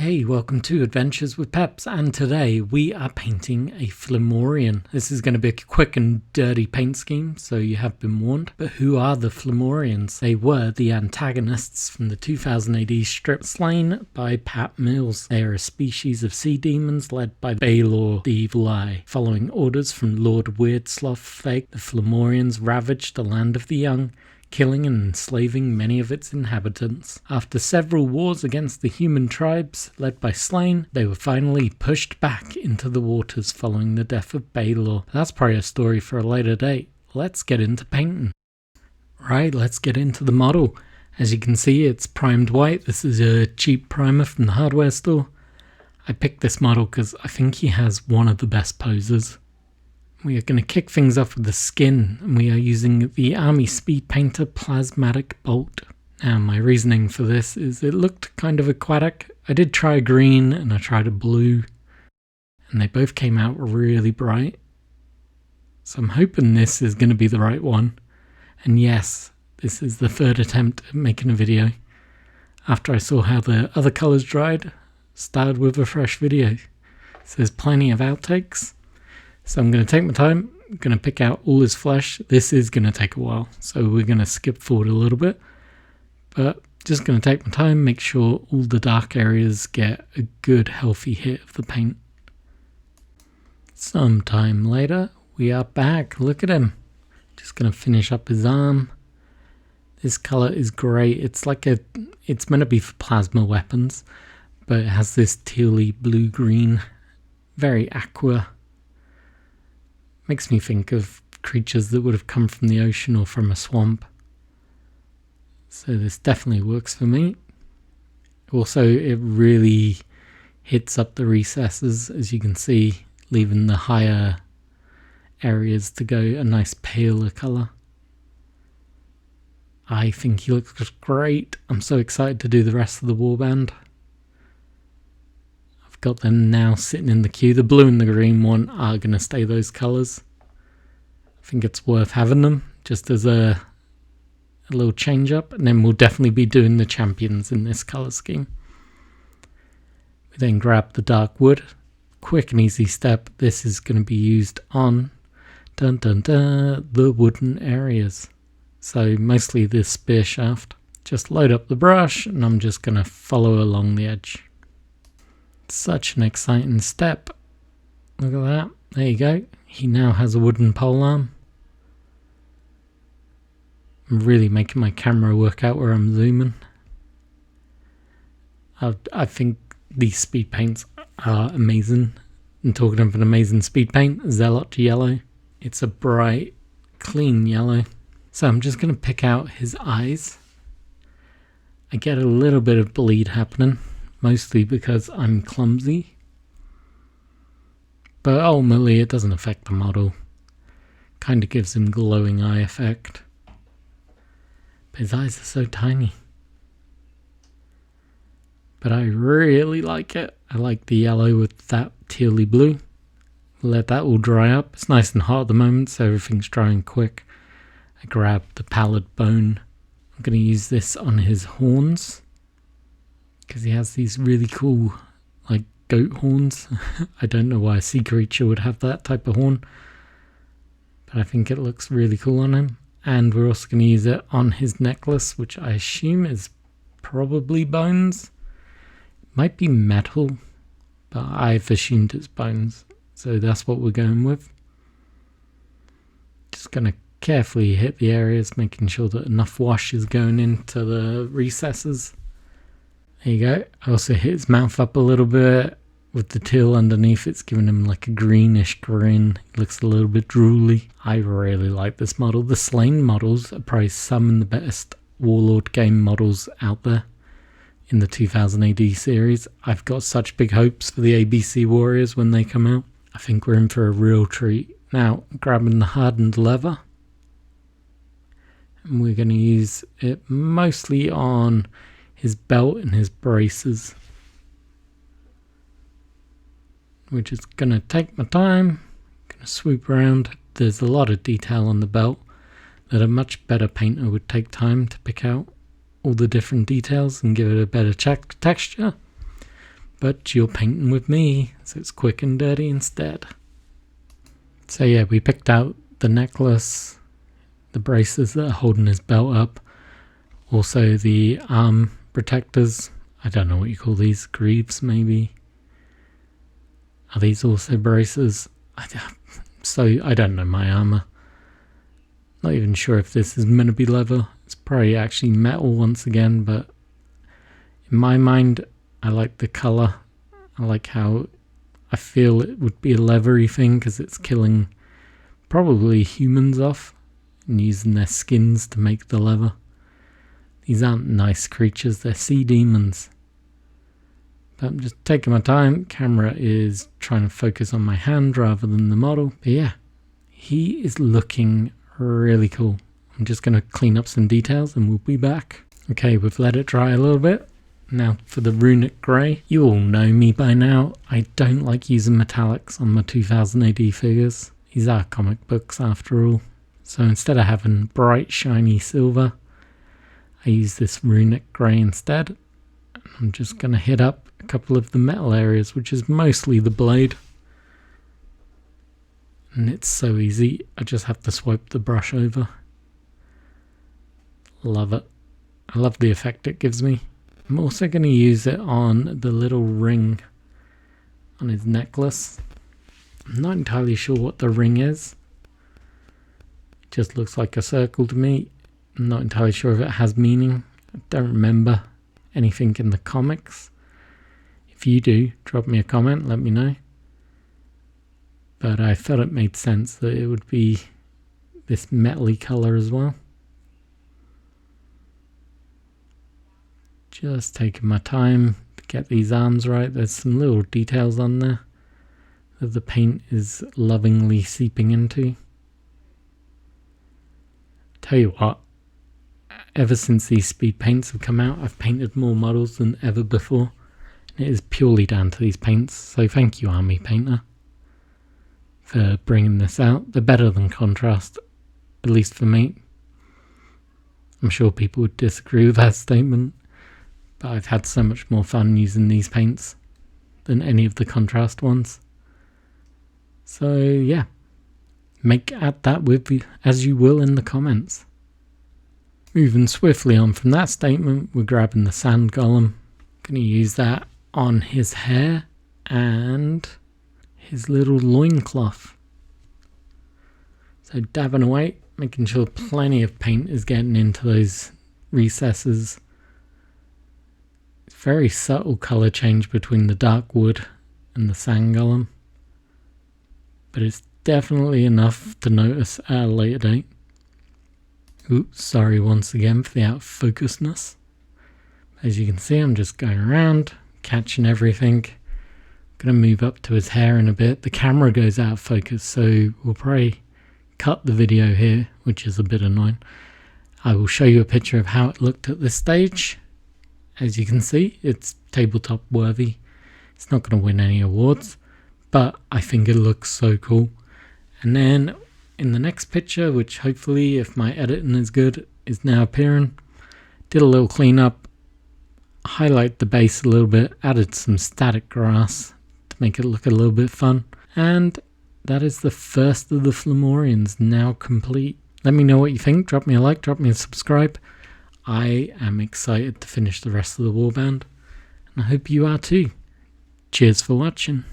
Hey, welcome to Adventures with Peps, and today we are painting a Fomorian. This is going to be a quick and dirty paint scheme, so you have been warned. But who are the Fomorians? They were the antagonists from the 2000 AD strip Slaine by Pat Mills. They are a species of sea demons led by Balor the Evil Eye. Following orders from Lord Weird Slough Feg, the Fomorians ravaged the land of the young, killing and enslaving many of its inhabitants. After several wars against the human tribes, led by Slaine, they were finally pushed back into the waters following the death of Balor. That's probably a story for a later date. Let's get into painting. Right, let's get into the model. As you can see, it's primed white. This is a cheap primer from the hardware store. I picked this model because I think he has one of the best poses. We are going to kick things off with the skin, and we are using the Army Speed Painter Plasmatic Bolt. Now, my reasoning for this is it looked kind of aquatic. I did try a green and I tried a blue, and they both came out really bright. So I'm hoping this is going to be the right one. And yes, this is the third attempt at making a video. After I saw how the other colours dried, started with a fresh video. So there's plenty of outtakes. So I'm going to take my time, I'm going to pick out all his flesh. This is going to take a while, so we're going to skip forward a little bit. But just going to take my time, make sure all the dark areas get a good healthy hit of the paint. Sometime later, we are back. Look at him. Just going to finish up his arm. This colour is great. It's meant to be for plasma weapons, but it has this tealy blue-green, very aqua. Makes me think of creatures that would have come from the ocean or from a swamp. So this definitely works for me. Also, it really hits up the recesses, as you can see, leaving the higher areas to go a nice paler colour. I think he looks great. I'm so excited to do the rest of the warband. Got them now sitting in the queue. The blue and the green one are going to stay those colours. I think it's worth having them just as a little change up, and then we'll definitely be doing the champions in this colour scheme. We then grab the dark wood. Quick and easy step. This is going to be used on the wooden areas. So mostly this spear shaft. Just load up the brush and I'm just going to follow along the edge. Such an exciting step. Look at that. There you go. He now has a wooden polearm. I'm really making my camera work out where I'm zooming. I think these speed paints are amazing. And talking of an amazing speed paint, Zealot Yellow. It's a bright, clean yellow. So I'm just going to pick out his eyes. I get a little bit of bleed happening. Mostly because I'm clumsy. But ultimately it doesn't affect the model. Kind of gives him glowing eye effect. But his eyes are so tiny. But I really like it. I like the yellow with that tealy blue. Let that all dry up. It's nice and hot at the moment, so everything's drying quick. I grab the pallid bone. I'm going to use this on his horns, because he has these really cool, like, goat horns. I don't know why a sea creature would have that type of horn, but I think it looks really cool on him. And we're also going to use it on his necklace, which I assume is probably bones. It might be metal, but I've assumed it's bones, so that's what we're going with. Just going to carefully hit the areas, making sure that enough wash is going into the recesses. There you go. I also hit his mouth up a little bit with the teal underneath. It's giving him like a greenish grin. He looks a little bit drooly. I really like this model. The Slaine models are probably some of the best Warlord game models out there in the 2000 AD series. I've got such big hopes for the ABC Warriors when they come out. I think we're in for a real treat. Now, grabbing the hardened leather. And we're going to use it mostly on his belt and his braces. We're just going to take my time, going to swoop around. There's a lot of detail on the belt that a much better painter would take time to pick out all the different details and give it a better texture. but you're painting with me, so it's quick and dirty instead. So yeah, we picked out the necklace, the braces that are holding his belt up, also the arm protectors. I don't know what you call these, greaves maybe. Are these also braces? I don't know my armor. Not even sure if this is meant to be leather. It's probably actually metal once again, but in my mind, I like the color. I like how I feel it would be a leathery thing because it's killing probably humans off and using their skins to make the leather. These aren't nice creatures, they're sea demons. But I'm just taking my time. Camera is trying to focus on my hand rather than the model. But yeah, he is looking really cool. I'm just going to clean up some details and we'll be back. Okay, we've let it dry a little bit. Now for the runic grey. You all know me by now. I don't like using metallics on my 2000 AD figures. These are comic books after all. So instead of having bright shiny silver, I use this runic grey instead. I'm just going to hit up a couple of the metal areas, which is mostly the blade. And it's so easy, I just have to swipe the brush over. Love it. I love the effect it gives me. I'm also going to use it on the little ring on his necklace. I'm not entirely sure what the ring is. It just looks like a circle to me. I'm not entirely sure if it has meaning. I don't remember anything in the comics. If you do, drop me a comment, let me know. But I thought it made sense that it would be this metal-y colour as well. Just taking my time to get these arms right. There's some little details on there that the paint is lovingly seeping into. Tell you what, ever since these speed paints have come out, I've painted more models than ever before. And it is purely down to these paints, so thank you, Army Painter, for bringing this out. They're better than contrast, at least for me. I'm sure people would disagree with that statement, but I've had so much more fun using these paints than any of the contrast ones. So yeah, make at that with you as you will in the comments. Moving swiftly on from that statement, we're grabbing the sand golem. Going to use that on his hair and his little loincloth. So dabbing away, making sure plenty of paint is getting into those recesses. It's very subtle colour change between the dark wood and the sand golem, but it's definitely enough to notice at a later date. Oops, sorry once again for the out of focusedness. As you can see, I'm just going around, catching everything. Going to move up to his hair in a bit. The camera goes out of focus, so we'll probably cut the video here, which is a bit annoying. I will show you a picture of how it looked at this stage. As you can see, it's tabletop worthy. It's not going to win any awards, but I think it looks so cool. And then in the next picture, which hopefully, if my editing is good, is now appearing, did a little cleanup, highlight the base a little bit, added some static grass to make it look a little bit fun, and that is the first of the Fomorians now complete. Let me know what you think. Drop me a like, drop me a subscribe. I am excited to finish the rest of the warband, and I hope you are too. Cheers for watching.